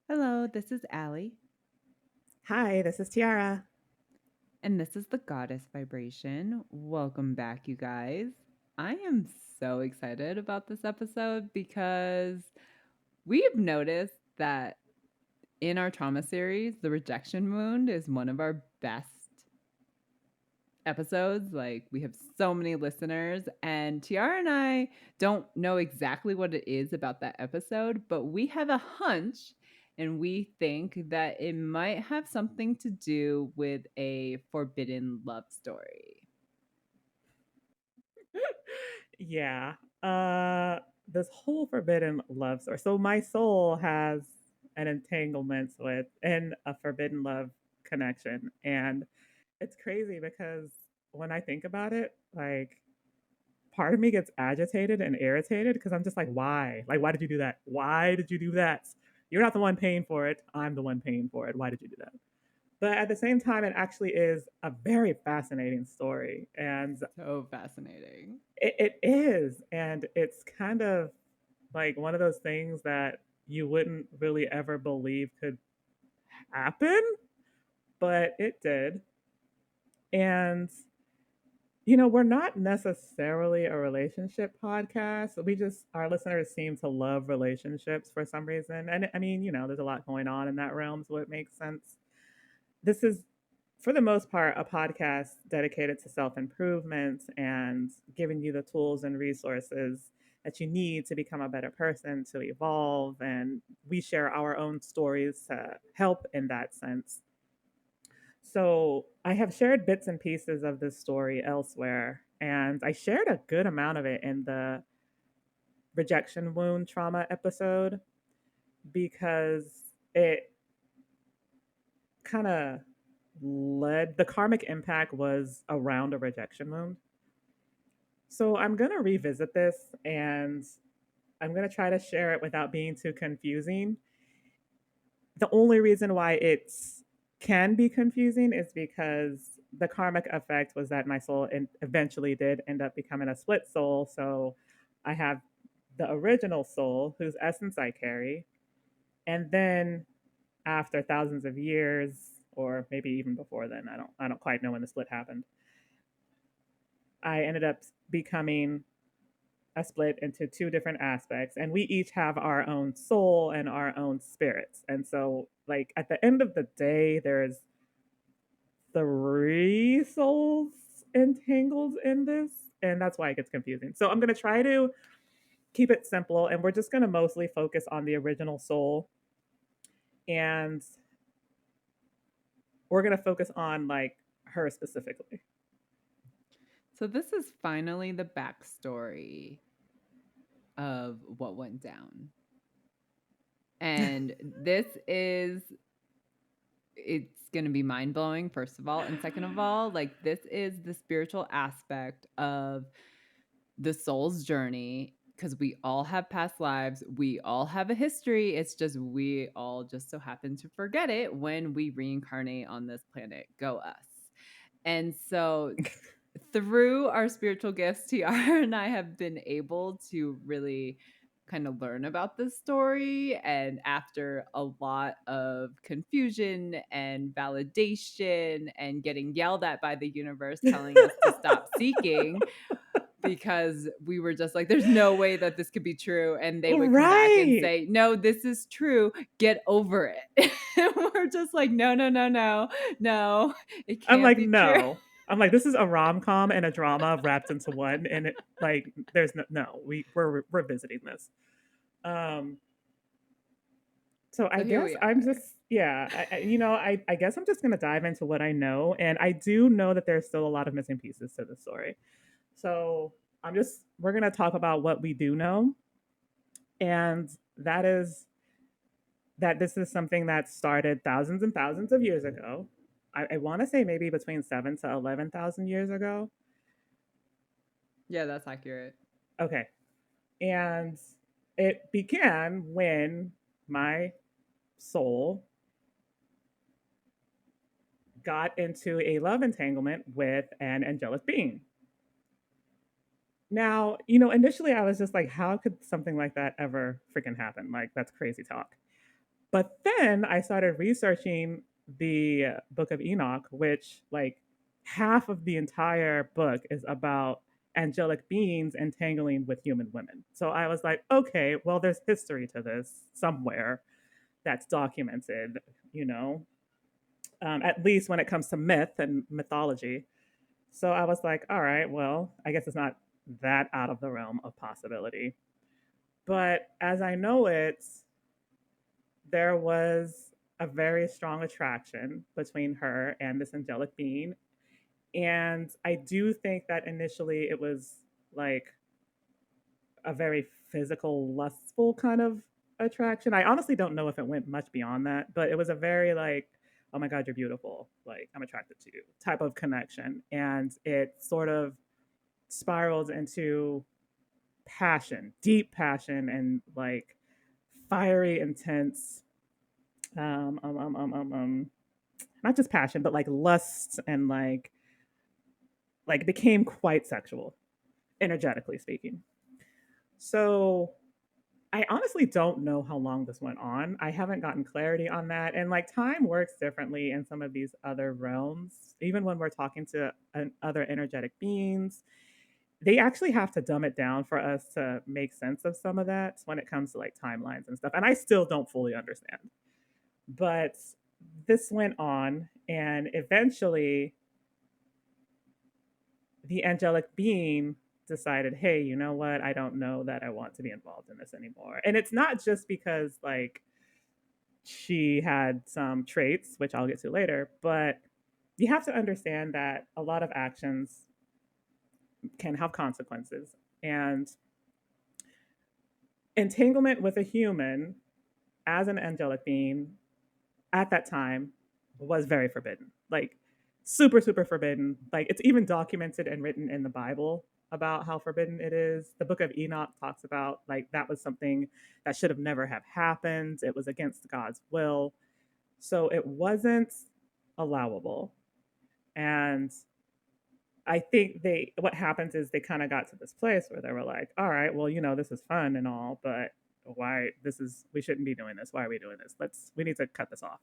Hello, this is Allie, Hi, this is Tiara. and this is the Goddess Vibration. Welcome back, you guys. I am so excited about this episode because we have noticed that in our trauma series, the rejection wound is one of our best episodes. Like, we have so many listeners, and Tiara and I don't know exactly what it is about that episode, but we have a hunch and we think that it might have something to do with a forbidden love story. Yeah. Uh this whole forbidden love story. So my soul has an entanglement with and a forbidden love connection. And it's crazy because when I think about it, like part of me gets agitated and irritated because I'm just like, why? Like, why did you do that? Why did you do that? You're not the one paying for it. I'm the one paying for it. Why did you do that? But at the same time, it actually is a very fascinating story. And So fascinating. it is. And it's kind of like one of those things that you wouldn't really ever believe could happen, but it did. And, we're not necessarily a relationship podcast. We just, our listeners seem to love relationships for some reason. And I mean, there's a lot going on in that realm, so it makes sense. This is, for the most part, a podcast dedicated to self improvement and giving you the tools and resources that you need to become a better person, to evolve. And we share our own stories to help in that sense. So I have shared bits and pieces of this story elsewhere, and I shared a good amount of it in the rejection wound trauma episode because it kind of led the karmic impact was around a rejection wound. So I'm going to revisit this and I'm going to try to share it without being too confusing. The only reason why it can be confusing is because the karmic effect was that my soul eventually did end up becoming a split soul. So I have the original soul whose essence I carry. And then after thousands of years, or maybe even before then, I don't quite know when the split happened. I ended up becoming a split into two different aspects, and we each have our own soul and our own spirits. And so, like at the end of the day, there's three souls entangled in this, and that's why it gets confusing. So I'm gonna try to keep it simple, and we're just gonna mostly focus on the original soul, and we're gonna focus on like her specifically. So, this is finally the backstory of what went down. And this is it's going to be mind blowing, first of all. And second of all, like, this is the spiritual aspect of the soul's journey because we all have past lives. We all have a history. It's just we all just so happen to forget it when we reincarnate on this planet. Go us. And so, through our spiritual gifts, Tiara and I have been able to really kind of learn about this story. And after a lot of confusion and validation and getting yelled at by the universe telling us to stop seeking, because we were just like, there's no way that this could be true. And they would come back and Right. say, no, this is true. Get over it. And we're just like, no, no, no, no, no, it I'm can't like, be true. no. I'm like, this is a rom com and a drama wrapped into one, and it like, there's no. We're visiting this. Um, so I So here guess we I'm are. just yeah. I guess I'm just gonna dive into what I know, and I do know that there's still a lot of missing pieces to the story. So we're gonna talk about what we do know, and that is that this is something that started thousands and thousands of years ago. I want to say maybe between 7 to 11,000 years ago. Yeah, that's accurate. Okay. And it began when my soul got into a love entanglement with an angelic being. Now, initially I was just like, how could something like that ever freaking happen? Like, that's crazy talk. But then I started researching the Book of Enoch, which, like, half of the entire book is about angelic beings entangling with human women. So I was like, okay, well, there's history to this somewhere that's documented, you know, at least when it comes to myth and mythology. So I was like, all right, well, I guess it's not that out of the realm of possibility. But as I know it, there was a very strong attraction between her and this angelic being. And I do think that initially it was like a very physical, lustful kind of attraction. I honestly don't know if it went much beyond that, but it was a very like, oh my God, you're beautiful. Like, I'm attracted to you type of connection. And it sort of spiraled into passion, deep passion, and like fiery, intense, um, um, um, um, um, um, not just passion, but like lust and like became quite sexual, energetically speaking. So I honestly don't know how long this went on. I haven't gotten clarity on that. And like time works differently in some of these other realms. Even when we're talking to other energetic beings, they actually have to dumb it down for us to make sense of some of that when it comes to like timelines and stuff. And I still don't fully understand. But this went on, and eventually the angelic being decided, hey, you know what? I don't know that I want to be involved in this anymore. And it's not just because like she had some traits, which I'll get to later, but you have to understand that a lot of actions can have consequences. And entanglement with a human as an angelic being at that time was very forbidden. Like, super, super forbidden. Like, it's even documented and written in the Bible about how forbidden it is. The Book of Enoch talks about like that was something that should have never have happened. It was against God's will. So it wasn't allowable. And I think what happens is they kind of got to this place where they were like, all right, well, this is fun and all, but we shouldn't be doing this. Why are we doing this? We need to cut this off.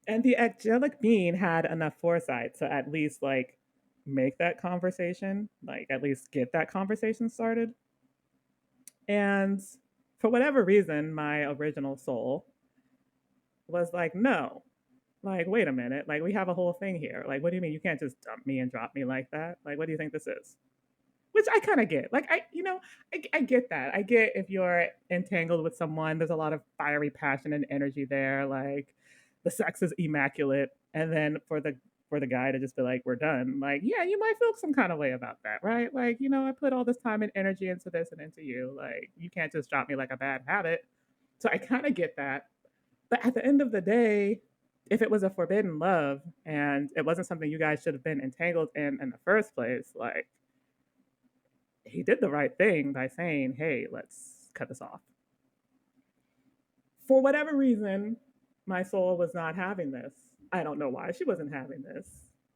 And the angelic being had enough foresight to at least like make that conversation, like at least get that conversation started. And for whatever reason, my original soul was like, no, like, wait a minute, like, we have a whole thing here. Like, what do you mean you can't just dump me and drop me like that? Like, what do you think this is? Which I kind of get. Like, I get that. I get if you're entangled with someone, there's a lot of fiery passion and energy there. Like, the sex is immaculate, and then for the guy to just be like, we're done. Like, yeah, you might feel some kind of way about that, right? Like, I put all this time and energy into this and into you. Like, you can't just drop me like a bad habit. So I kind of get that. But at the end of the day, if it was a forbidden love and it wasn't something you guys should have been entangled in the first place, like, he did the right thing by saying, hey, let's cut this off. For whatever reason, my soul was not having this. I don't know why she wasn't having this.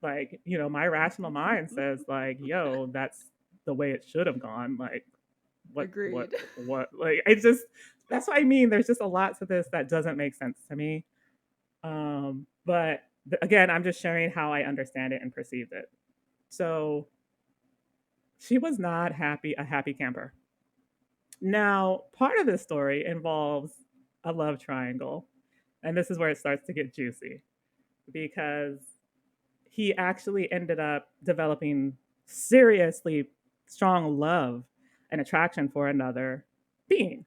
Like, my rational mind says, like, yo, that's the way it should have gone. Like, Agreed. like, I just, that's what I mean. There's just a lot to this that doesn't make sense to me. But again, I'm just sharing how I understand it and perceive it. So she was not a happy camper. Now, part of this story involves a love triangle. And this is where it starts to get juicy because he actually ended up developing seriously strong love and attraction for another being.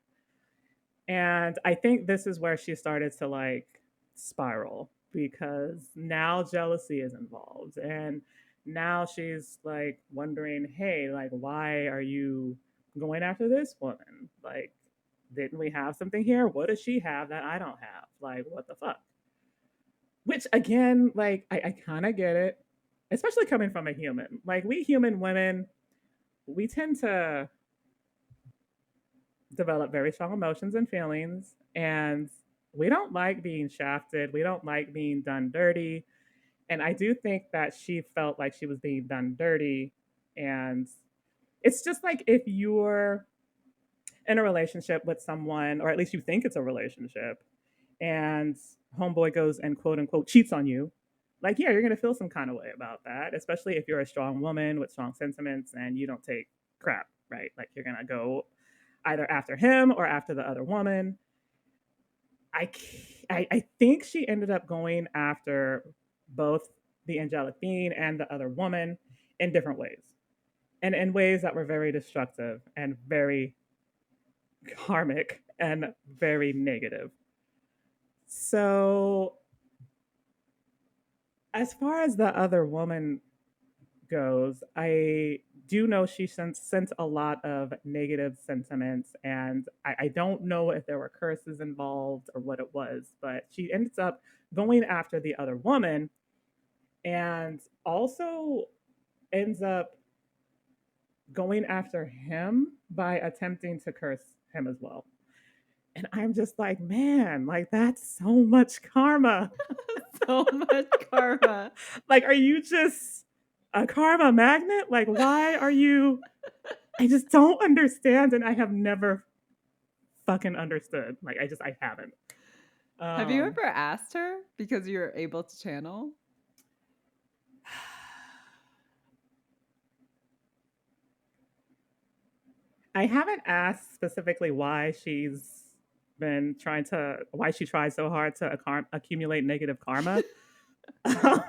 And I think this is where she started to like spiral because now jealousy is involved. And now she's like wondering, hey, like, why are you going after this woman? Like, didn't we have something here? What does she have that I don't have? Like, what the fuck? Which again, like, I kind of get it, especially coming from a human. Like, we human women, we tend to develop very strong emotions and feelings, and we don't like being shafted. We don't like being done dirty. And I do think that she felt like she was being done dirty. And it's just like if you're in a relationship with someone, or at least you think it's a relationship, and homeboy goes and quote unquote cheats on you, like, yeah, you're going to feel some kind of way about that, especially if you're a strong woman with strong sentiments and you don't take crap, right? Like, you're going to go either after him or after the other woman. I, I think she ended up going after both the angelic being and the other woman in different ways, and in ways that were very destructive and very karmic and very negative. So, as far as the other woman goes, I do know she sent a lot of negative sentiments, and I don't know if there were curses involved or what it was, but she ends up going after the other woman and also ends up going after him by attempting to curse him as well. And I'm just like, man, like that's so much karma. So much karma. Like, are you just a karma magnet? Like, why are you? I just don't understand, and I have never fucking understood. Like, I haven't. Have you Um, ever asked her because you're able to channel? I haven't asked specifically why she tries so hard to accumulate negative karma. Um,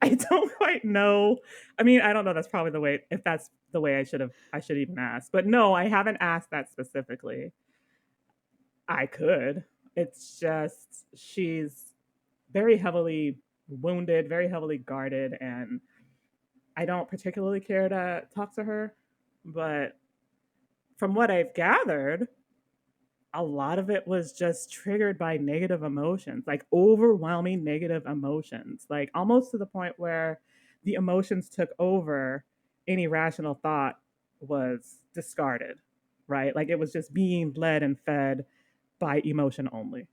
I don't quite know. I mean, I don't know. That's probably the way. If that's the way I should even ask. But no, I haven't asked that specifically. I could. It's just she's very heavily wounded, very heavily guarded, and I don't particularly care to talk to her. But from what I've gathered, a lot of it was just triggered by negative emotions, like overwhelming negative emotions, like almost to the point where the emotions took over, any rational thought was discarded, right? Like it was just being led and fed by emotion only.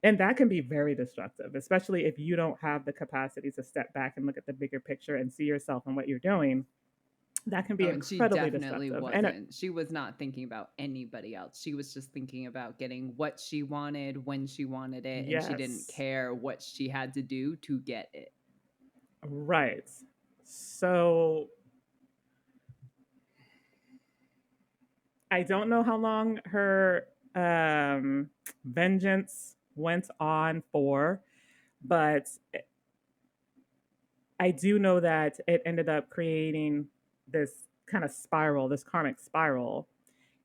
And that can be very destructive, especially if you don't have the capacity to step back and look at the bigger picture and see yourself and what you're doing. That can be Oh, and she incredibly definitely destructive. And wasn't. She was not thinking about anybody else. She was just thinking about getting what she wanted when she wanted it, and she didn't yes, care what she had to do to get it. right. So I don't know how long her vengeance went on for, but I do know that it ended up creating this kind of spiral, this karmic spiral.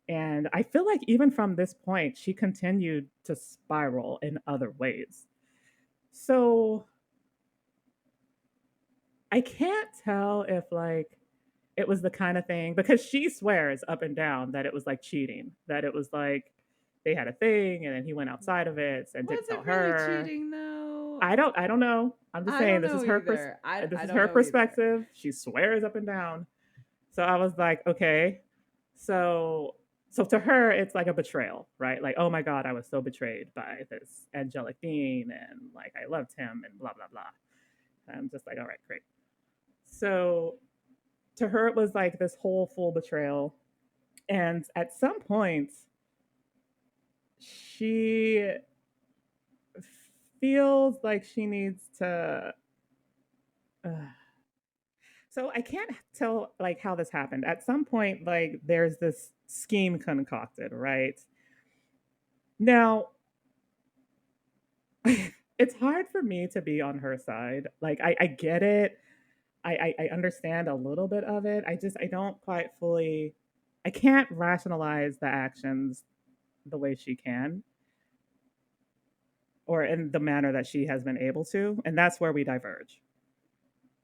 And I feel like even from this point, she continued to spiral in other ways. So I can't tell if like it was the kind of thing, because she swears up and down that it was like cheating, that it was like they had a thing and then he went outside of it and Was didn't tell it really her. cheating though? I don't know. I'm just I saying don't this is know either. this I is don't her know either. perspective. She swears up and down. So I was like, okay. So to her it's like a betrayal, right? Like, oh my god, I was so betrayed by this angelic being and like I loved him and blah blah blah. I'm just like, all right, great. So to her it was like this whole full betrayal. And at some point she feels like she needs to so I can't tell like how this happened. At some point, like there's this scheme concocted, right? Now, it's hard for me to be on her side. Like I get it. I understand a little bit of it. I don't quite fully I can't rationalize the actions the way she can, or in the manner that she has been able to. And that's where we diverge.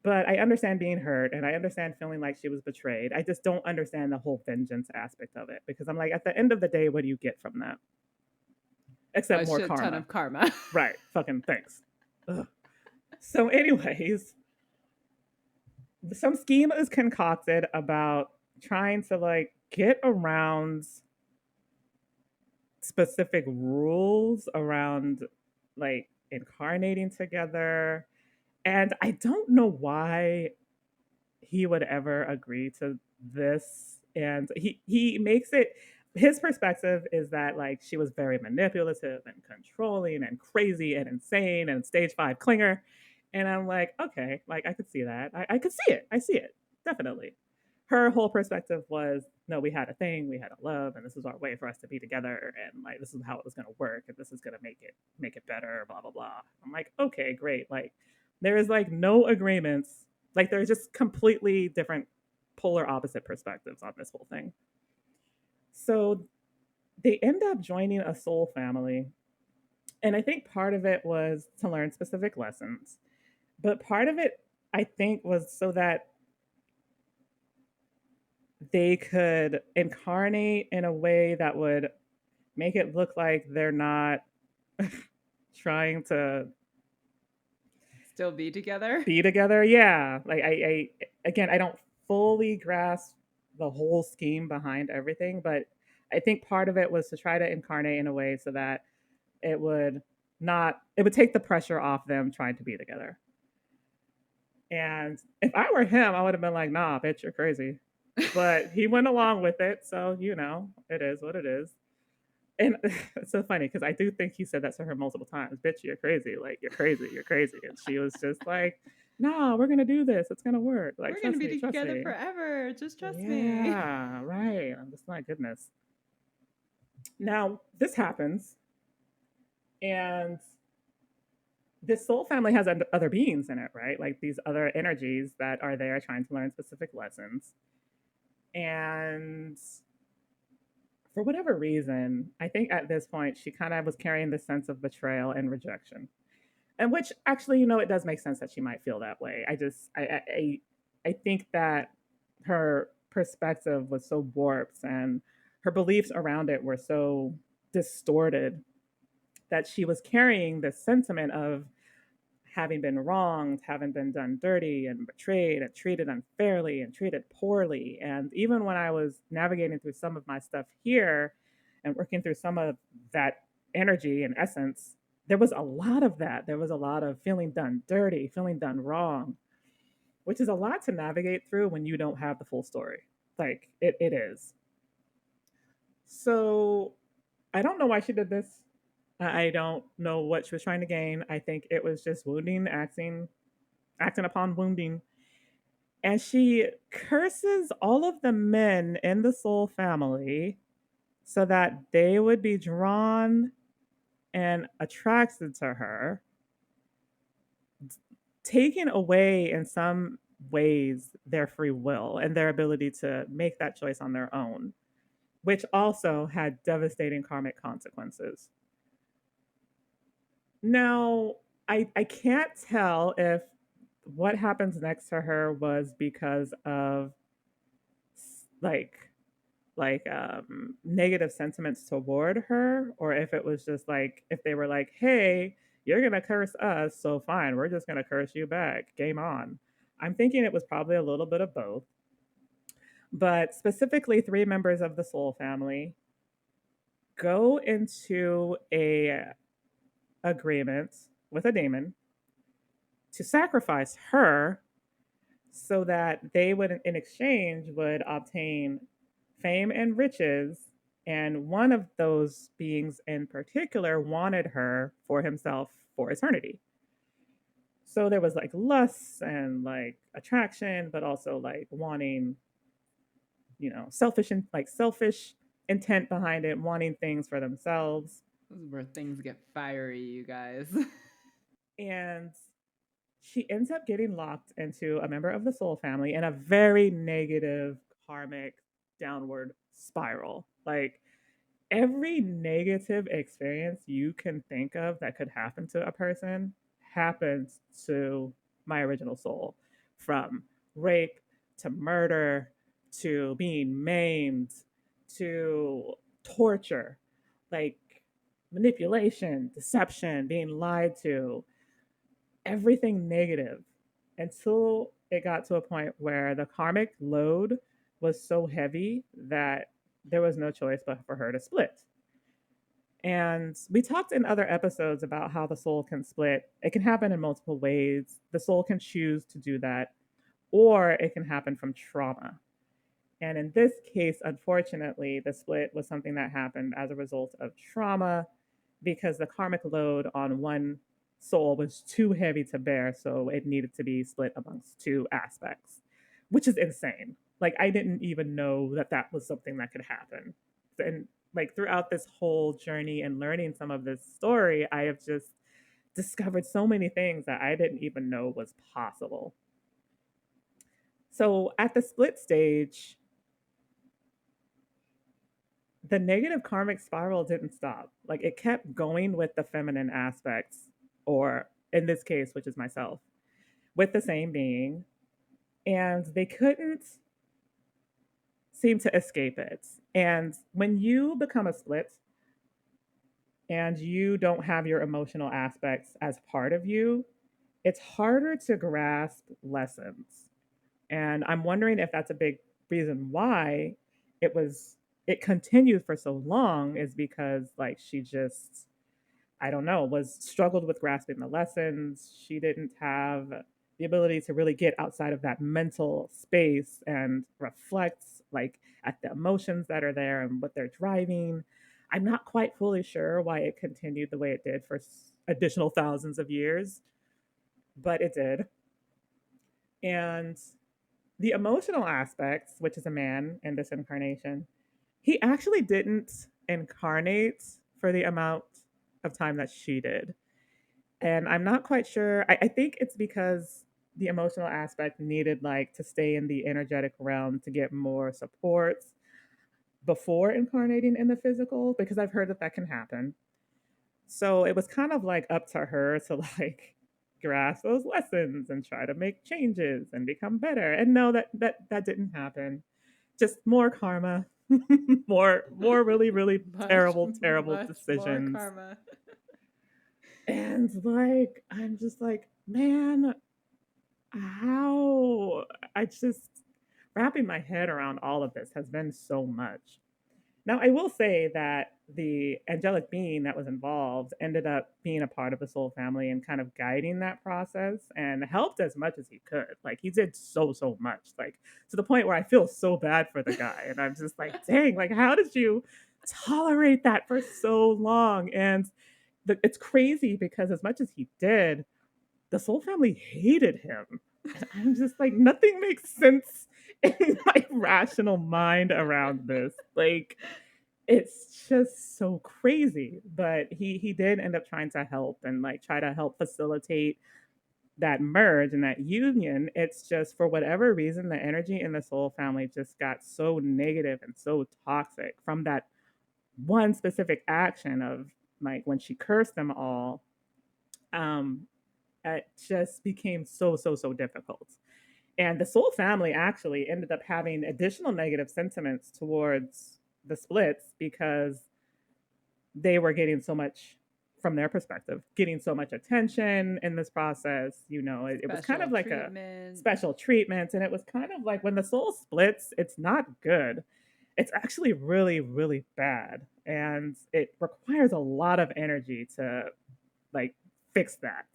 But I understand being hurt and I understand feeling like she was betrayed. I just don't understand the whole vengeance aspect of it, because I'm like, at the end of the day, what do you get from that? Except A more shit ton karma. of karma. Right. Fucking thanks. Ugh. So, anyways, some scheme is concocted about trying to like get around specific rules around like incarnating together. And I don't know why he would ever agree to this. And he makes it, his perspective is that like she was very manipulative and controlling and crazy and insane and stage five clinger. And I'm like, okay, like I could see that. I could see it. I see it. Definitely. Her whole perspective was, no, we had a thing, we had a love, and this is our way for us to be together, and like this is how it was gonna work, and this is gonna make it better, blah blah blah. I'm like, okay, great. Like there is like no agreements. Like there's just completely different polar opposite perspectives on this whole thing. So they end up joining a soul family. And I think part of it was to learn specific lessons. But part of it, I think, was so that they could incarnate in a way that would make it look like they're not trying to Still be together? be together. Yeah. Like I again, I don't fully grasp the whole scheme behind everything, but I think part of it was to try to incarnate in a way so that it would it would take the pressure off them trying to be together. And if I were him, I would have been like, nah, bitch, you're crazy. But he went along with it, so it is what it is. And it's so funny because I do think he said that to her multiple times. Bitch, you're crazy. Like you're crazy. You're crazy. And she was just like, "No, we're gonna do this. It's gonna work. Like We're gonna trust be me, trust together me." forever. Just trust me. Yeah, right. I'm just my goodness. Now this happens, and this soul family has other beings in it, right? Like these other energies that are there trying to learn specific lessons. And for whatever reason, I think at this point she kind of was carrying this sense of betrayal and rejection. And which actually, it does make sense that she might feel that way. I think that her perspective was so warped and her beliefs around it were so distorted that she was carrying this sentiment of having been wronged, having been done dirty and betrayed and treated unfairly and treated poorly. And even when I was navigating through some of my stuff here and working through some of that energy and essence, there was a lot of that. There was a lot of feeling done dirty, feeling done wrong, which is a lot to navigate through when you don't have the full story. Like it is. So I don't know why she did this. I don't know what she was trying to gain. I think it was just wounding, acting upon wounding. And she curses all of the men in the Soul family so that they would be drawn and attracted to her, taking away in some ways their free will and their ability to make that choice on their own, which also had devastating karmic consequences. Now, I can't tell if what happens next to her was because of like negative sentiments toward her, or if it was just like if they were like, hey, you're gonna curse us, so fine, we're just gonna curse you back, game on. I'm thinking it was probably a little bit of both, but specifically three members of the soul family go into a agreement with a demon to sacrifice her so that they would in exchange would obtain fame and riches, and one of those beings in particular wanted her for himself for eternity. So there was like lust and like attraction, but also like wanting, selfish and like selfish intent behind it, wanting things for themselves. This is where things get fiery, you guys. And she ends up getting locked into a member of the soul family in a very negative karmic downward spiral. Like every negative experience you can think of that could happen to a person happens to my original soul, from rape to murder to being maimed to torture, like manipulation, deception, being lied to, everything negative, until it got to a point where the karmic load was so heavy that there was no choice but for her to split. And we talked in other episodes about how the soul can split. It can happen in multiple ways. The soul can choose to do that, or it can happen from trauma. And in this case, unfortunately, the split was something that happened as a result of trauma because the karmic load on one soul was too heavy to bear. So it needed to be split amongst two aspects, which is insane. Like, I didn't even know that that was something that could happen. And like throughout this whole journey and learning some of this story, I have just discovered so many things that I didn't even know was possible. So at the split stage, the negative karmic spiral didn't stop. Like, it kept going with the feminine aspects, or in this case, which is myself, with the same being. And they couldn't seem to escape it. And when you become a split and you don't have your emotional aspects as part of you, it's harder to grasp lessons. And I'm wondering if that's a big reason why it was it continued for so long, is because like she just, I don't know, was struggled with grasping the lessons. She didn't have the ability to really get outside of that mental space and reflect like at the emotions that are there and what they're driving. I'm not quite fully sure why it continued the way it did for additional thousands of years, but it did. And the emotional aspects, which is a man in this incarnation, he actually didn't incarnate for the amount of time that she did. And I'm not quite sure. I think it's because the emotional aspect needed like to stay in the energetic realm to get more support before incarnating in the physical, because I've heard that that can happen. So it was kind of like up to her to like grasp those lessons and try to make changes and become better. And no, that didn't happen. Just more karma, more really really Much, terrible much more decisions. karma. And like I'm just like, man, how I just wrapping my head around all of this has been so much. Now, I will say that the angelic being that was involved ended up being a part of the soul family and kind of guiding that process and helped as much as he could. Like, he did so much, like to the point where I feel so bad for the guy. And I'm just like, dang, like, how did you tolerate that for so long? And it's crazy because as much as he did, the soul family hated him. And I'm just like, nothing makes sense in my rational mind around this. Like, it's just so crazy. But he did end up trying to help and like try to help facilitate that merge and that union. It's just for whatever reason, the energy in the soul family just got so negative and so toxic from that one specific action of like when she cursed them all. Um, it just became so difficult. And the Soul family actually ended up having additional negative sentiments towards the splits because they were getting so much, from their perspective, getting so much attention in this process. You know, it was kind Special of like a treatment. special treatment. And it was kind of like when the soul splits, it's not good. It's actually really bad. And it requires a lot of energy to like fix that.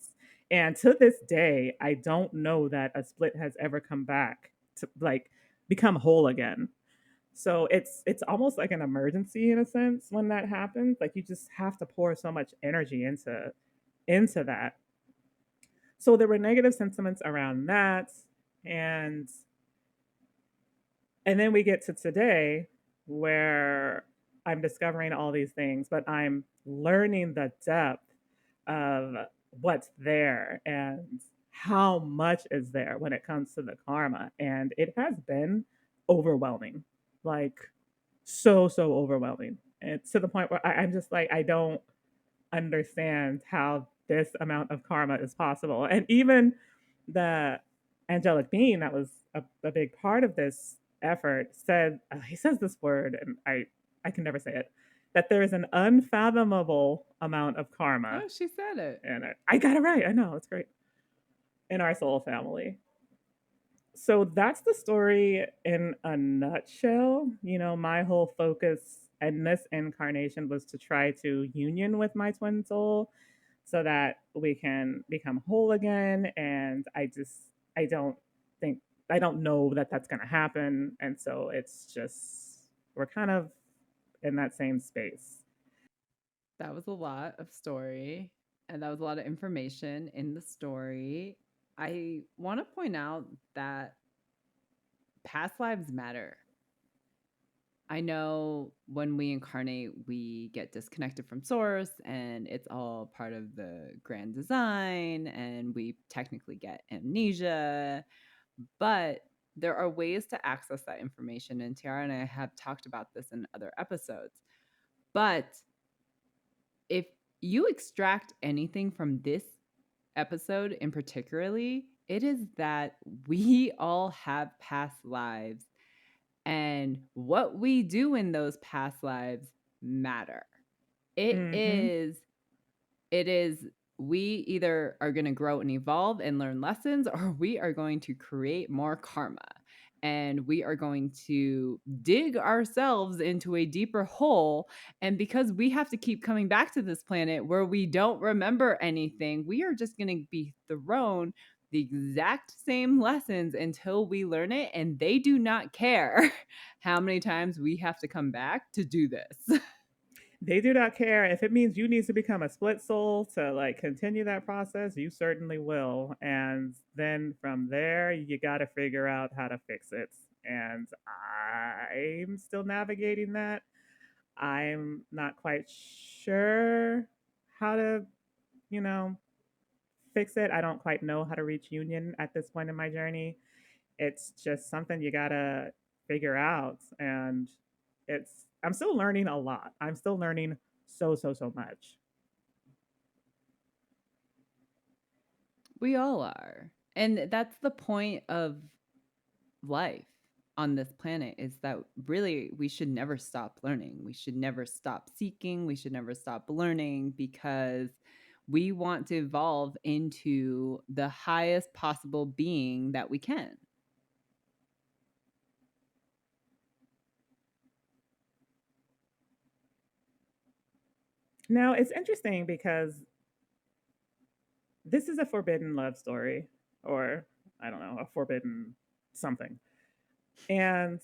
And to this day, I don't know that a split has ever come back to like become whole again. So it's almost like an emergency in a sense when that happens. Like you just have to pour so much energy into that. So there were negative sentiments around that, and and then we get to today where I'm discovering all these things, but I'm learning the depth of what's there and how much is there when it comes to the karma. And it has been overwhelming, like so overwhelming. And to the point where I'm just like, I don't understand how this amount of karma is possible. And even the angelic being that was a big part of this effort said, he says this word, and I can never say it, that there is an unfathomable amount of karma. Oh, she said it. And I got it right. I know, it's great. In our soul family. So that's the story in a nutshell. You know, my whole focus in this incarnation was to try to union with my twin soul so that we can become whole again. And I don't think, I don't know that that's going to happen. And so it's just, we're kind of in that same space. That was a lot of story, and that was a lot of information in the story. I want to point out that past lives matter. I know when we incarnate, we get disconnected from source, and it's all part of the grand design, and we technically get amnesia. But there are ways to access that information, and Tiara and I have talked about this in other episodes. But if you extract anything from this episode in particularly, it is that we all have past lives, and what we do in those past lives matter. It Mm-hmm. is it is we either are going to grow and evolve and learn lessons, or we are going to create more karma, and we are going to dig ourselves into a deeper hole. And because we have to keep coming back to this planet where we don't remember anything, we are just going to be thrown the exact same lessons until we learn it, and they do not care how many times we have to come back to do this. They do not care. If it means you need to become a split soul to like continue that process, you certainly will. And then from there, you got to figure out how to fix it. And I'm still navigating that. I'm not quite sure how to, you know, fix it. I don't quite know how to reach union at this point in my journey. It's just something you got to figure out. And I'm still learning a lot. I'm still learning so much. We all are. And that's the point of life on this planet, is that really we should never stop learning. We should never stop seeking. We should never stop learning, because we want to evolve into the highest possible being that we can. Now, it's interesting because this is a forbidden love story, or I don't know, a forbidden something. And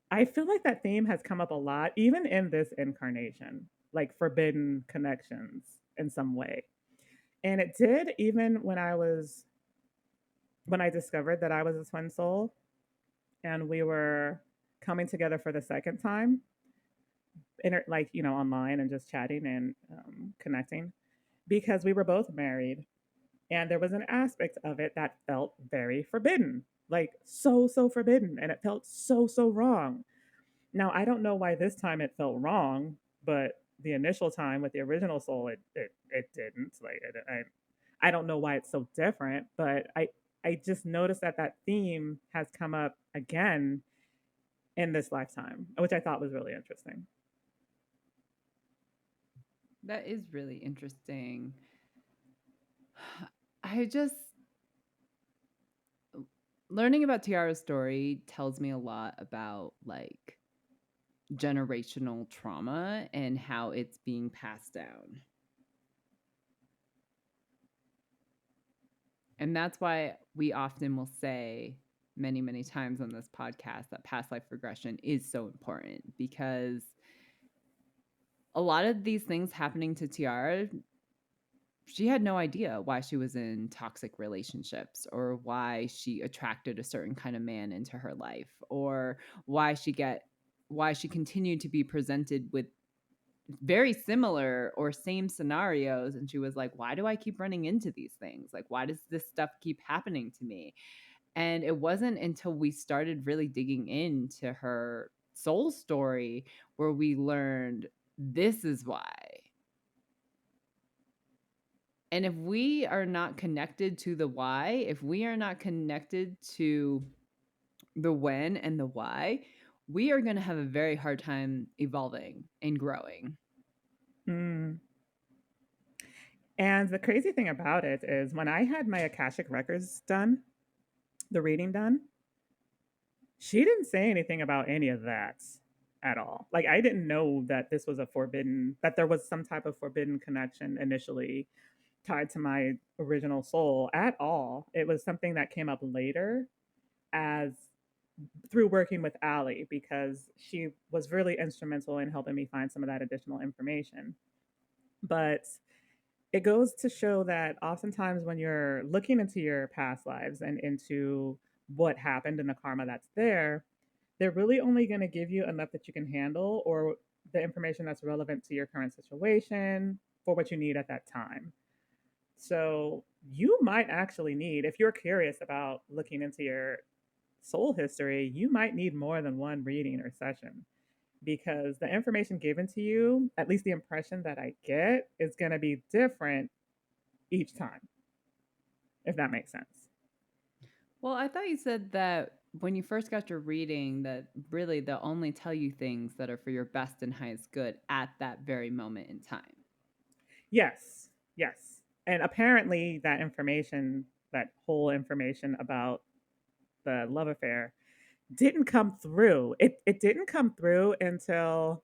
I feel like that theme has come up a lot, even in this incarnation, like forbidden connections in some way. And it did even when I discovered that I was a twin soul and we were coming together for the second time, like, you know, online and just chatting and connecting because we were both married. And there was an aspect of it that felt very forbidden, like so forbidden. And it felt so wrong. Now, I don't know why this time it felt wrong, but the initial time with the original soul, it didn't. Like, I don't know why it's so different, but I just noticed that that theme has come up again in this lifetime, which I thought was really interesting. That is really interesting. I just learning about Tiara's story tells me a lot about like generational trauma and how it's being passed down. And that's why we often will say many times on this podcast that past life regression is so important, because a lot of these things happening to Tiara, she had no idea why she was in toxic relationships, or why she attracted a certain kind of man into her life, or why she continued to be presented with very similar or same scenarios, and she was like, why do I keep running into these things? Like, why does this stuff keep happening to me? And it wasn't until we started really digging into her soul story where we learned this is why. And if we are not connected to the why, if we are not connected to the when and the why, we are going to have a very hard time evolving and growing. Mm. And the crazy thing about it is when I had my Akashic records done, the reading done, she didn't say anything about any of that at all. Like I didn't know that this was a forbidden that there was some type of forbidden connection initially tied to my original soul at all. It was something that came up later as through working with Allie because she was really instrumental in helping me find some of that additional information. But it goes to show that oftentimes when you're looking into your past lives and into what happened and the karma that's there, they're really only going to give you enough that you can handle or the information that's relevant to your current situation for what you need at that time. So you might actually need, if you're curious about looking into your soul history, you might need more than one reading or session because the information given to you, at least the impression that I get, is going to be different each time, if that makes sense. Well, I thought you said that when you first got your reading, that really they'll only tell you things that are for your best and highest good at that very moment in time. Yes, yes. And apparently, that whole information about the love affair, didn't come through. It didn't come through until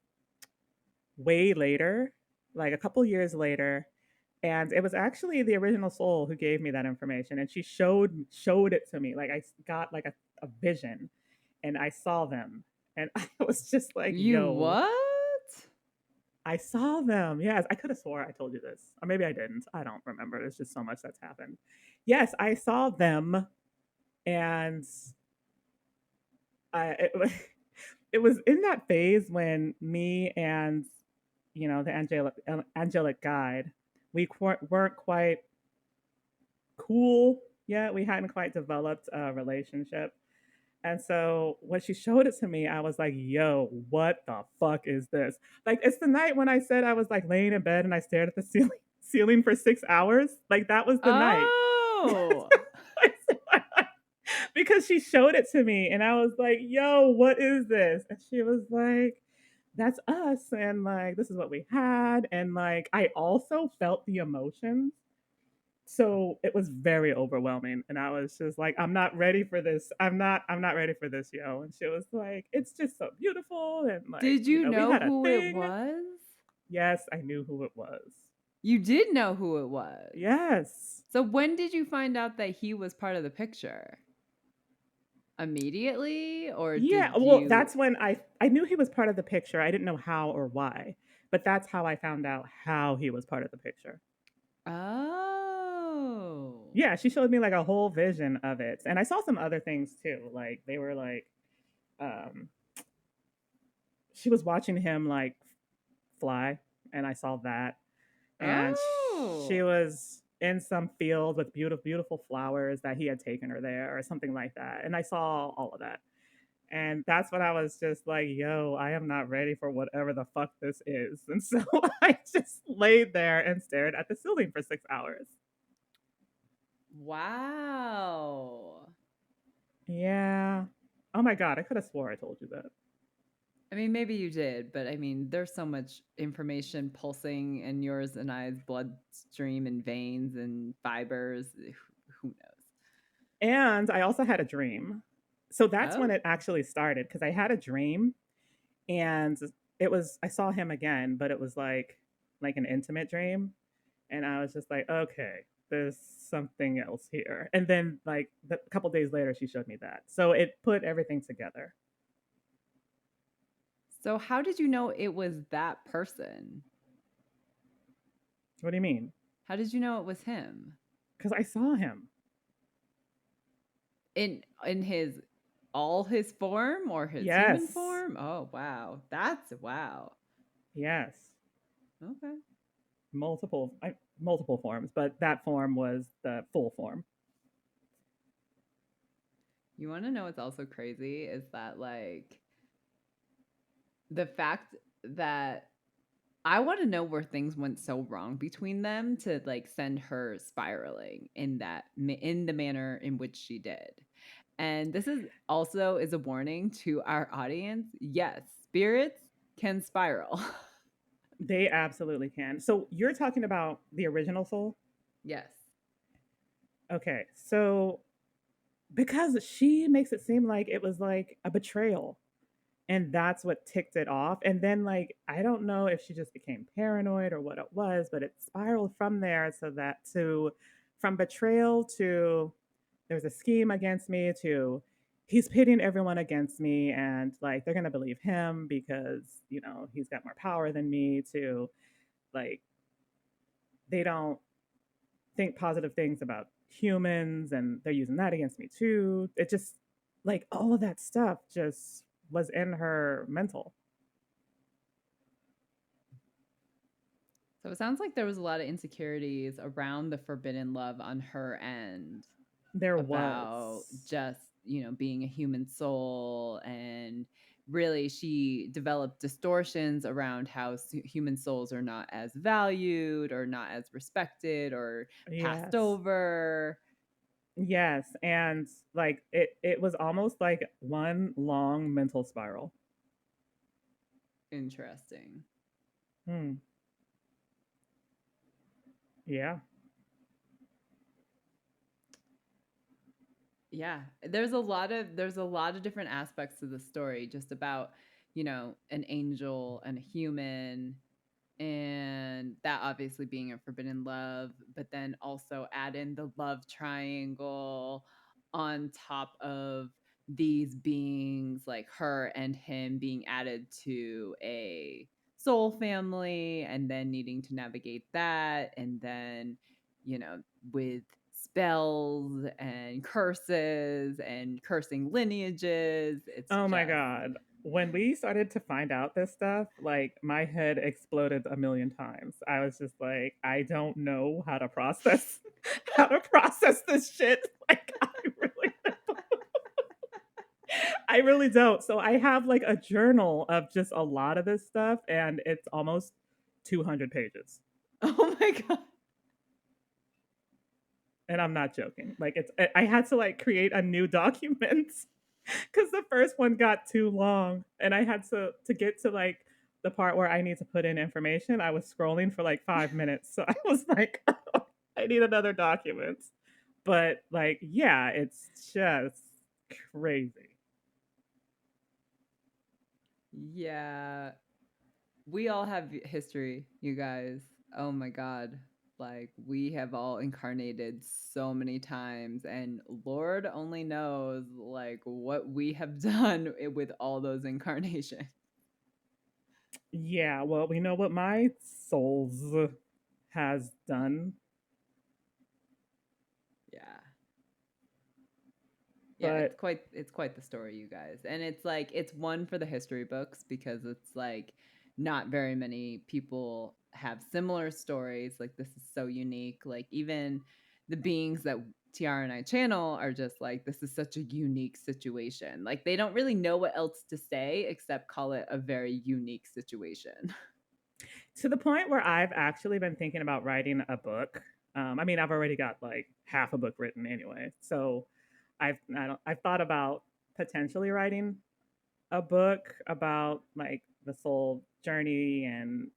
way later, like a couple years later. And it was actually the original soul who gave me that information, and she showed it to me. Like I got like a vision, and I saw them, and I was just like, You "Yo, what? I saw them." Yes, I could have swore I told you this, or maybe I didn't. I don't remember. There's just so much that's happened. Yes, I saw them, and it, it was in that phase when me and the angelic guide, we weren't quite cool yet. We hadn't quite developed a relationship. And so when she showed it to me, I was like, yo, what the fuck is this? Like, it's the night when I said I was like laying in bed and I stared at the ceiling for 6 hours. Like, that was the night. Oh. Because she showed it to me and I was like, yo, what is this? And she was like, that's us. And like, this is what we had. And like, I also felt the emotions. So it was very overwhelming. And I was just like, I'm not ready for this. I'm not ready for this, yo. And she was like, it's just so beautiful. And like, Did you we know had a who it thing. was? Yes, I knew who it was. You did know who it was. Yes. So when did you find out that he was part of the picture? Immediately, or Yeah, did well, you? that's when I knew he was part of the picture. I didn't know how or why, but that's how I found out how he was part of the picture. Oh. Yeah, she showed me like a whole vision of it, and I saw some other things too. Like they were like, um, she was watching him like fly, and I saw that, and she Oh. was in some field with beautiful flowers that he had taken her there or something like that, and I saw all of that. And that's when I was just like, yo, I am not ready for whatever the fuck this is. And so I just laid there and stared at the ceiling for 6 hours. Wow. Yeah. Oh my God, I could have swore I told you that. I mean, maybe you did, but I mean, there's so much information pulsing in yours and I's bloodstream and veins and fibers. Who knows? And I also had a dream. So that's when Oh. it actually started because I had a dream and I saw him again, but it was like an intimate dream. And I was just like, okay, there's something else here. And then like a couple days later, she showed me that. So it put everything together. So how did you know it was that person? What do you mean? How did you know it was him? Because I saw him. In his all his form or his human Yes. form? Oh, wow. That's wow. Yes. Okay. Multiple forms, but that form was the full form. You wanna know what's also crazy is that, like, the fact that I wanna know where things went so wrong between them to, like, send her spiraling in that ma in the manner in which she did. And this is also is a warning to our audience. Yes, spirits can spiral. They absolutely can. So you're talking about the original soul? Yes. Okay. So because she makes it seem like it was like a betrayal, and that's what ticked it off. And then, like, I don't know if she just became paranoid or what it was, but it spiraled from there, so that to from betrayal to there's a scheme against me to he's pitting everyone against me, and like they're gonna believe him because he's got more power than me, to like they don't think positive things about humans and they're using that against me too. It just, like, all of that stuff just was in her mental. So it sounds like there was a lot of insecurities around the forbidden love on her end There about was. just, being a human soul. And really, she developed distortions around how human souls are not as valued or not as respected or passed Yes. over. Yes, and like it was almost like one long mental spiral. Interesting. Hmm. Yeah. Yeah, there's a lot of different aspects to the story just about, an angel and a human, and that obviously being a forbidden love, but then also add in the love triangle on top of these beings like her and him being added to a soul family, and then needing to navigate that, and then, you know, with spells and curses and cursing lineages. It's Oh my just god. When we started to find out this stuff, like my head exploded a million times. I was just like, I don't know how to process how to process this shit. Like I really don't. So I have like a journal of just a lot of this stuff, and it's almost 200 pages. oh my god. And I'm not joking. Like I had to like create a new document because the first one got too long, and I had to get to like the part where I need to put in information. I was scrolling for like 5 minutes, so I was like, I need another document. But like, yeah, it's just crazy. Yeah, we all have history, you guys. Oh my god. Like, we have all incarnated so many times, and Lord only knows like what we have done with all those incarnations. Yeah, well, we know what my souls has done, Yeah. Yeah, but it's quite the story, you guys. And it's like it's one for the history books because it's like not very many people have similar stories. Like, this is so unique. Like, even the beings that Tiara and I channel are just like, this is such a unique situation. Like, they don't really know what else to say except call it a very unique situation. to the point where I've actually been thinking about writing a book. I mean, I've already got like half a book written anyway, so I've thought about potentially writing a book about like the soul journey, and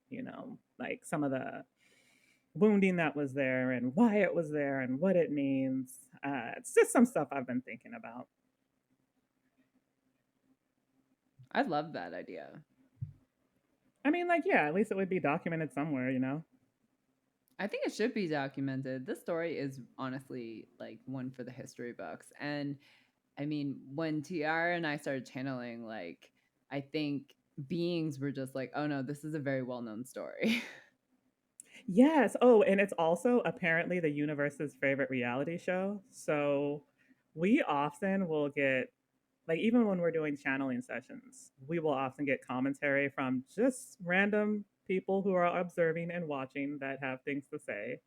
like some of the wounding that was there and why it was there and what it means. It's just some stuff I've been thinking about. I love that idea. I mean, like, yeah, at least it would be documented somewhere. I think it should be documented. This story is honestly like one for the history books. And I mean, when Tiara and I started channeling, like, I think beings were just like, oh no, this is a very well known story. Yes. Oh, and it's also apparently the universe's favorite reality show. So we often will get, like, even when we're doing channeling sessions, we will often get commentary from just random people who are observing and watching that have things to say.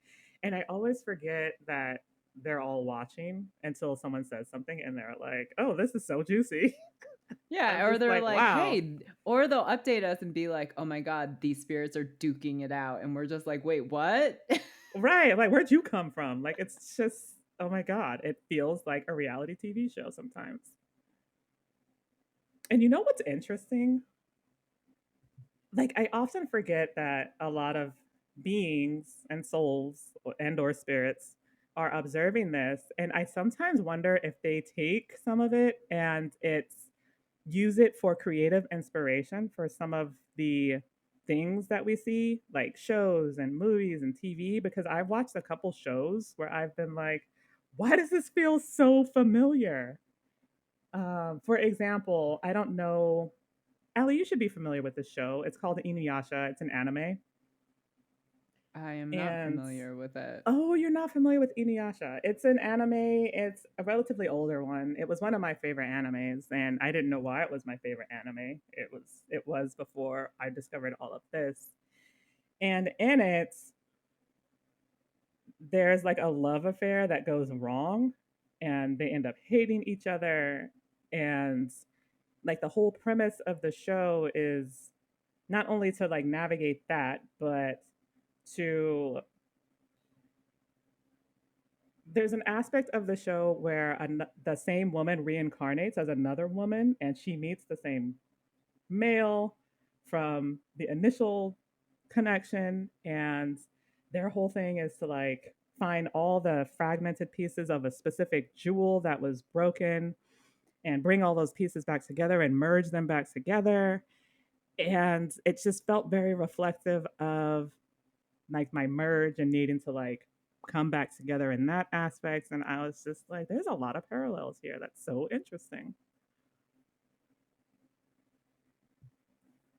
And I always forget that they're all watching until someone says something and they're like, oh, this is so juicy. I'm Yeah, or just they're like, like, wow. hey, or they'll update us and be like, oh my God, these spirits are duking it out. And we're just like, wait, what? Right. Like, where'd you come from? Like, it's just, oh my God. It feels like a reality TV show sometimes. And you know what's interesting? Like, I often forget that a lot of beings and souls and or spirits are observing this, and I sometimes wonder if they take some of it and it's use it for creative inspiration for some of the things that we see, like shows and movies and TV, because I've watched a couple shows where I've been like, why does this feel so familiar? For example, I don't know, Allie, you should be familiar with this show. It's called Inuyasha. It's an anime. I am not And familiar with it. oh, you're not familiar with Inuyasha. It's an anime. It's a relatively older one. It was one of my favorite animes, and I didn't know why it was my favorite anime. It was before I discovered all of this. And in it, there's like a love affair that goes wrong, and they end up hating each other. And like the whole premise of the show is not only to like navigate that, but to there's an aspect of the show where the same woman reincarnates as another woman, and she meets the same male from the initial connection, and their whole thing is to like find all the fragmented pieces of a specific jewel that was broken and bring all those pieces back together and merge them back together. And it just felt very reflective of like my merge and needing to like come back together in that aspect. And I was just like, there's a lot of parallels here. That's so interesting.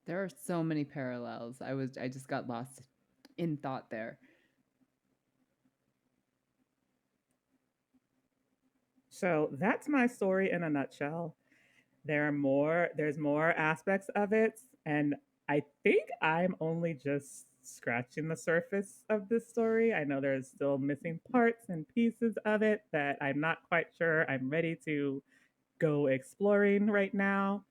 There are so many parallels. I just got lost in thought there. So that's my story in a nutshell. There's more aspects of it. And I think I'm only just scratching the surface of this story. I know there's still missing parts and pieces of it that I'm not quite sure I'm ready to go exploring right now.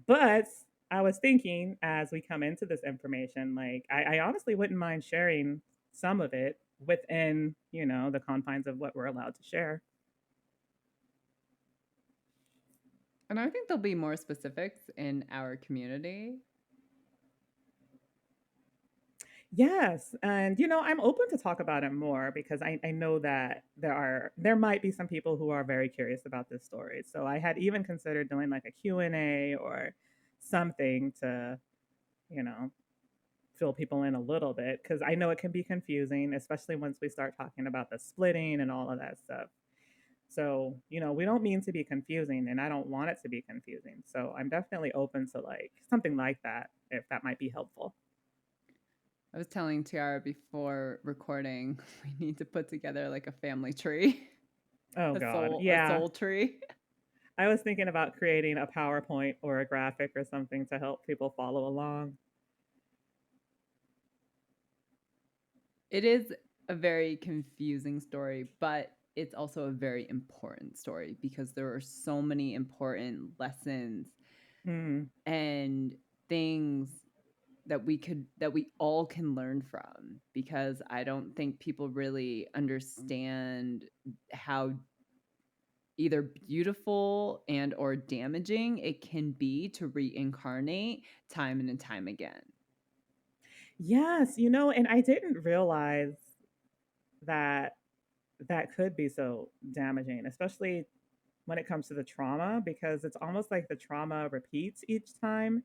But I was thinking as we come into this information, like I honestly wouldn't mind sharing some of it within, the confines of what we're allowed to share. And I think there'll be more specifics in our community. Yes, and I'm open to talk about it more because I know that there might be some people who are very curious about this story. So I had even considered doing like a Q&A or something to, you know, fill people in a little bit because I know it can be confusing, especially once we start talking about the splitting and all of that stuff. So, we don't mean to be confusing and I don't want it to be confusing. So I'm definitely open to like something like that if that might be helpful. I was telling Tiara before recording, we need to put together like a family tree, Oh a God. soul, a Yeah. soul tree. I was thinking about creating a PowerPoint or a graphic or something to help people follow along. It is a very confusing story, but it's also a very important story because there are so many important lessons Mm. and things that we all can learn from, because I don't think people really understand how either beautiful and or damaging it can be to reincarnate time and time again. Yes, and I didn't realize that that could be so damaging, especially when it comes to the trauma, because it's almost like the trauma repeats each time.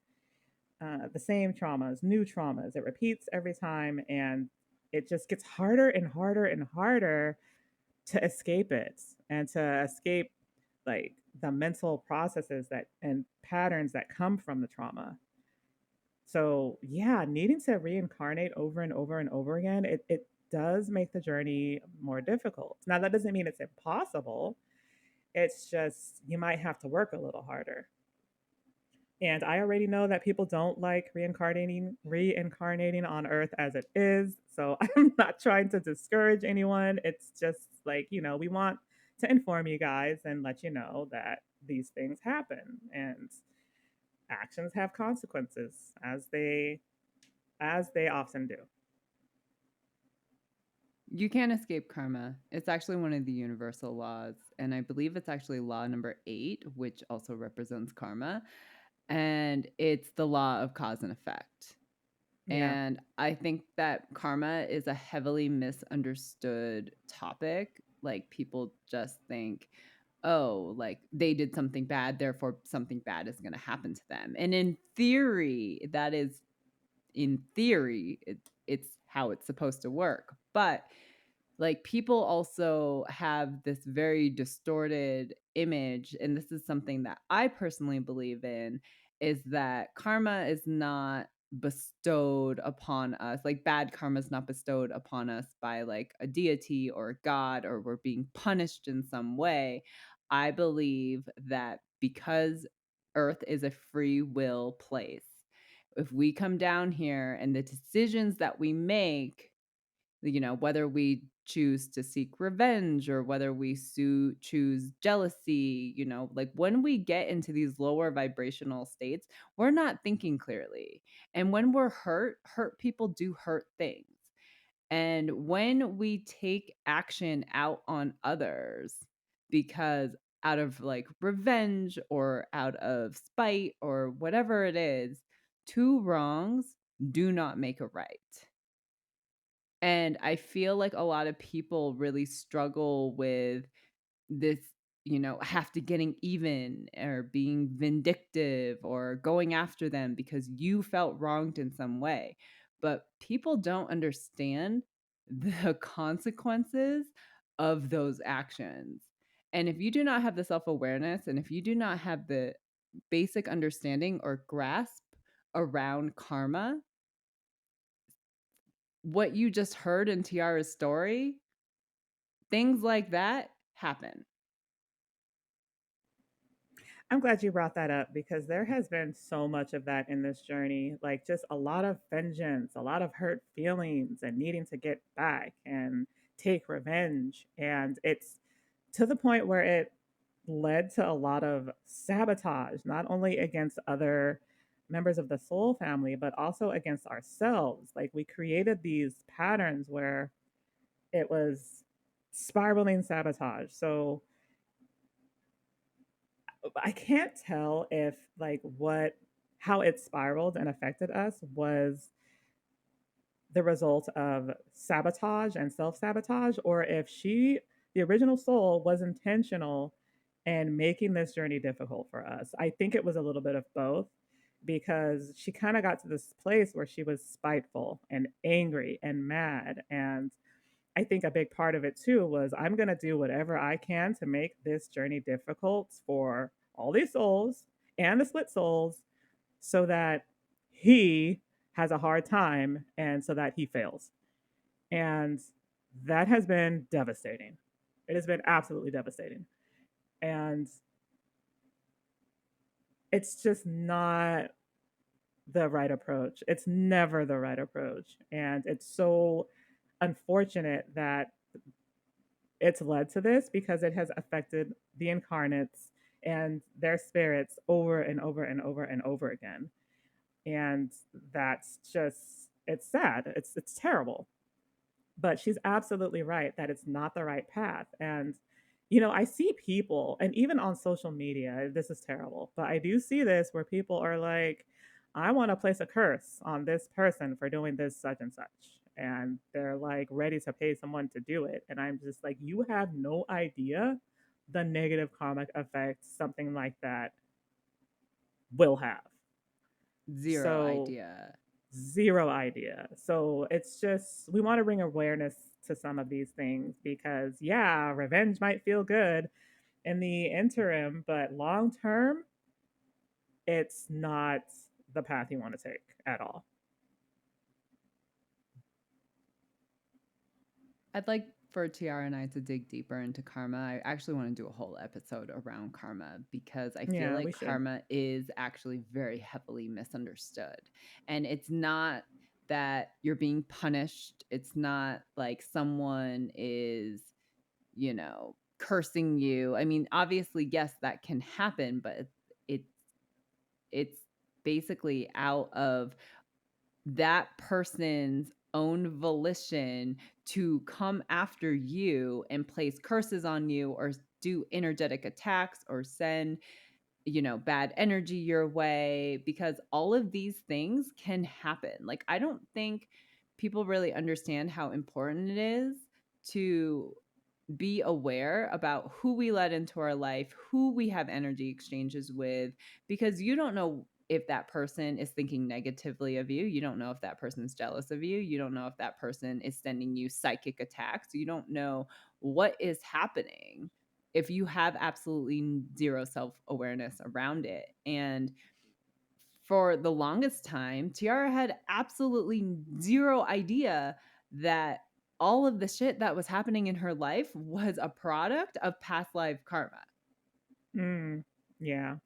The same traumas, new traumas. It repeats every time, and it just gets harder and harder and harder to escape it and to escape like the mental processes that and patterns that come from the trauma. So yeah, needing to reincarnate over and over and over again, it does make the journey more difficult. Now that doesn't mean it's impossible. It's just you might have to work a little harder. And I already know that people don't like reincarnating on Earth as it is. So I'm not trying to discourage anyone. It's just like, we want to inform you guys and let you know that these things happen and actions have consequences as they often do. You can't escape karma. It's actually one of the universal laws, and I believe it's actually law number 8, which also represents karma, and it's the law of cause and effect. Yeah. And I think that karma is a heavily misunderstood topic Like people just think, oh, like they did something bad, therefore something bad is going to happen to them. And in theory, that is in theory, it's how it's supposed to work. But like people also have this very distorted image, and this is something that I personally believe in, is that karma is not bestowed upon us, like bad karma is not bestowed upon us by like a deity or a god, or we're being punished in some way. I believe that because earth is a free will place, if we come down here and the decisions that we make, whether we choose to seek revenge or whether we choose jealousy, like when we get into these lower vibrational states, we're not thinking clearly. And when we're hurt people do hurt things. And when we take action out on others because out of like revenge or out of spite or whatever it is, two wrongs do not make a right. And I feel like a lot of people really struggle with this, have to getting even or being vindictive or going after them because you felt wronged in some way. But people don't understand the consequences of those actions. And if you do not have the self awareness and if you do not have the basic understanding or grasp around karma, what you just heard in Tiara's story, things like that happen. I'm glad you brought that up because there has been so much of that in this journey. Like, just a lot of vengeance, a lot of hurt feelings, and needing to get back and take revenge. And it's to the point where it led to a lot of sabotage, not only against other members of the soul family, but also against ourselves. Like, we created these patterns where it was spiraling sabotage. So, I can't tell if like what how it spiraled and affected us was the result of sabotage and self-sabotage, or if the original soul was intentional and making this journey difficult for us. I think it was a little bit of both because she kind of got to this place where she was spiteful and angry and mad. And I think a big part of it too was I'm going to do whatever I can to make this journey difficult for all these souls and the split souls so that he has a hard time and so that he fails. And that has been devastating. It has been absolutely devastating. And it's just not the right approach. It's never the right approach. And it's so unfortunate that it's led to this because it has affected the incarnates and their spirits over and over and over and over again. And that's just it's sad. It's terrible. But she's absolutely right that it's not the right path. And I see people, and even on social media, this is terrible, but I do see this where people are like, I want to place a curse on this person for doing this such and such. And they're like ready to pay someone to do it. And I'm just like, you have no idea the negative karmic effects something like that will have. Zero So idea. zero idea. So it's just, we want to bring awareness to some of these things because, yeah, revenge might feel good in the interim, but long term, it's not the path you want to take at all. I'd like for Tiara and I to dig deeper into karma. I actually want to do a whole episode around karma because I feel Yeah, we like should. karma is actually very heavily misunderstood. And it's not that you're being punished, it's not like someone is, cursing you. I mean, obviously, yes, that can happen, but it's it's basically out of that person's own volition to come after you and place curses on you or do energetic attacks or send, bad energy your way, because all of these things can happen. Like, I don't think people really understand how important it is to be aware about who we let into our life, who we have energy exchanges with, because you don't know if that person is thinking negatively of you. You don't know if that person's jealous of you. You don't know if that person is sending you psychic attacks. You don't know what is happening if you have absolutely zero self awareness around it. And for the longest time, Tiara had absolutely zero idea that all of the shit that was happening in her life was a product of past life karma. Mm, yeah.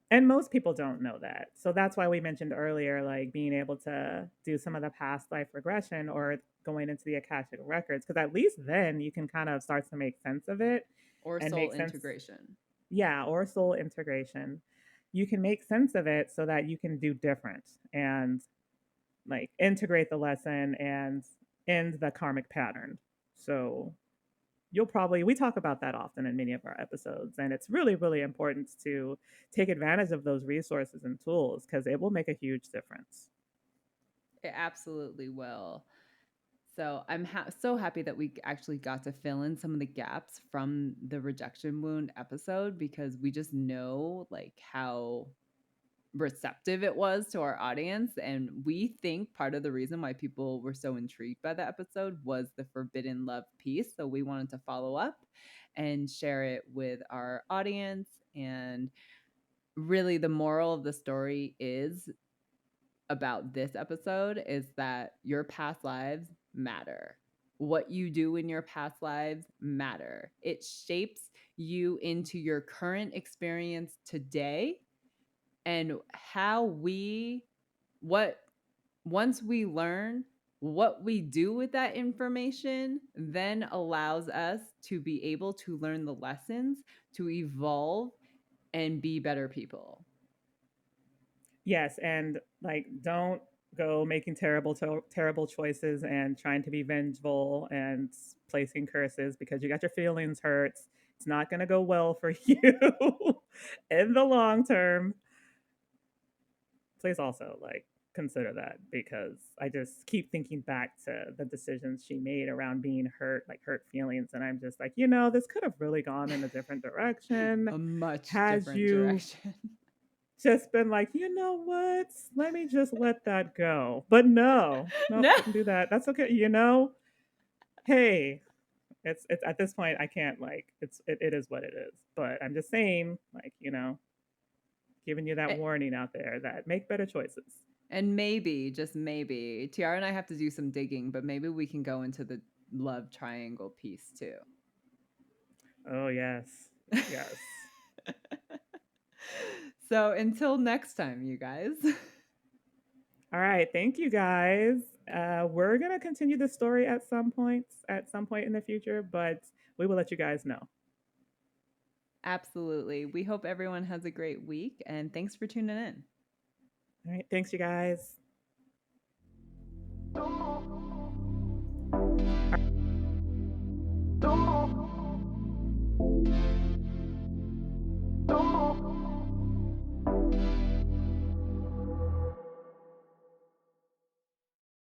And most people don't know that. So that's why we mentioned earlier, like being able to do some of the past life regression or going into the Akashic records, because at least then you can kind of start to make sense of it Or and soul make sense. integration. Yeah, or soul integration. You can make sense of it so that you can do different and like integrate the lesson and end the karmic pattern. So we talk about that often in many of our episodes, and it's really really important to take advantage of those resources and tools because it will make a huge difference. It absolutely will. So I'm so happy that we actually got to fill in some of the gaps from the rejection wound episode, because we just know like how receptive it was to our audience. And we think part of the reason why people were so intrigued by the episode was the forbidden love piece. So we wanted to follow up and share it with our audience. And really, the moral of the story is about this episode is that your past lives matter. What you do in your past lives matter. It shapes you into your current experience today, and how we what once we learn what we do with that information then allows us to be able to learn the lessons to evolve and be better people. Yes, and like don't go making terrible choices and trying to be vengeful and placing curses because you got your feelings hurt. It's not going to go well for you in the long term. Please also like consider that because I just keep thinking back to the decisions she made around being hurt, like hurt feelings. And I'm just like, this could have really gone in a different direction. A much Had different you direction. just been like, you know what? Let me just let that go. But no, nope, No. didn't do that. That's okay. Hey, it's at this point I can't like it is what it is. But I'm just saying, like, giving you that warning out there that make better choices. And maybe, just maybe, Tiara and I have to do some digging, but maybe we can go into the love triangle piece too. Oh yes. Yes. So until next time, you guys. All right. Thank you guys. We're gonna continue the story at some point in the future, but we will let you guys know. Absolutely. We hope everyone has a great week, and thanks for tuning in. All right. Thanks, you guys.